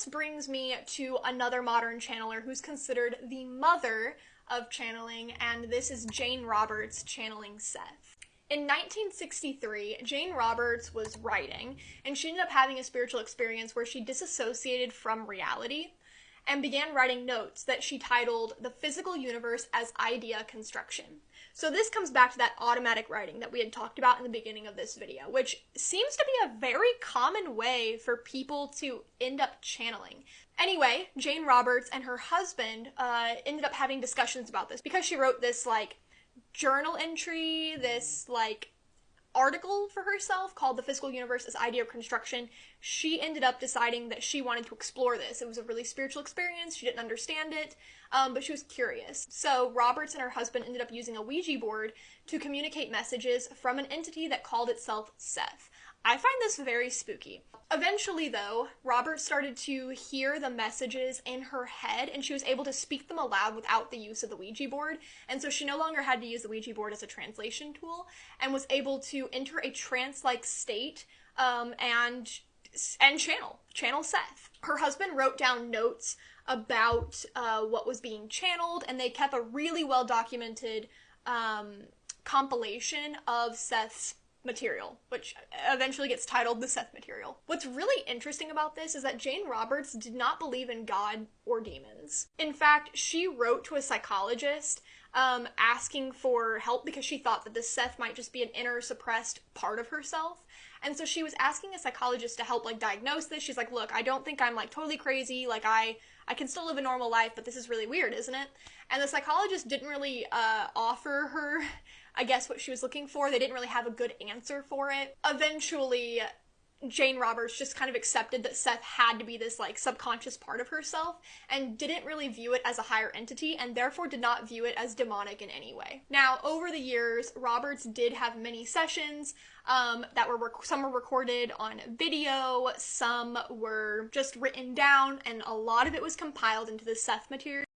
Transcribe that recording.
this brings me to another modern channeler who's considered the mother of channeling, and this is Jane Roberts channeling Seth. In 1963, Jane Roberts was writing, and she ended up having a spiritual experience where she disassociated from reality and began writing notes that she titled The Physical Universe as Idea Construction. So this comes back to that automatic writing that we had talked about in the beginning of this video, which seems to be a very common way for people to end up channeling. Anyway, Jane Roberts and her husband ended up having discussions about this because she wrote this, journal entry, this, article for herself called The Physical Universe as Idea of Construction. She ended up deciding that she wanted to explore this. It was a really spiritual experience. She didn't understand it, but she was curious. So Roberts and her husband ended up using a Ouija board to communicate messages from an entity that called itself Seth. I find this very spooky. Eventually, though, Roberts started to hear the messages in her head, and she was able to speak them aloud without the use of the Ouija board, and so she no longer had to use the Ouija board as a translation tool, and was able to enter a trance-like state, and channel Seth. Her husband wrote down notes about what was being channeled, and they kept a really well-documented compilation of Seth's material, which eventually gets titled The Seth Material. What's really interesting about this is that Jane Roberts did not believe in God or demons. In fact, she wrote to a psychologist asking for help because she thought that the Seth might just be an inner suppressed part of herself. And so she was asking a psychologist to help diagnose this. She's like, look, I don't think I'm totally crazy. I can still live a normal life, but this is really weird, isn't it? And the psychologist didn't really offer her, I guess, what she was looking for. They didn't really have a good answer for it. Eventually, Jane Roberts just kind of accepted that Seth had to be this subconscious part of herself and didn't really view it as a higher entity and therefore did not view it as demonic in any way. Now, over the years, Roberts did have many sessions that some were recorded on video, some were just written down, and a lot of it was compiled into the Seth Material.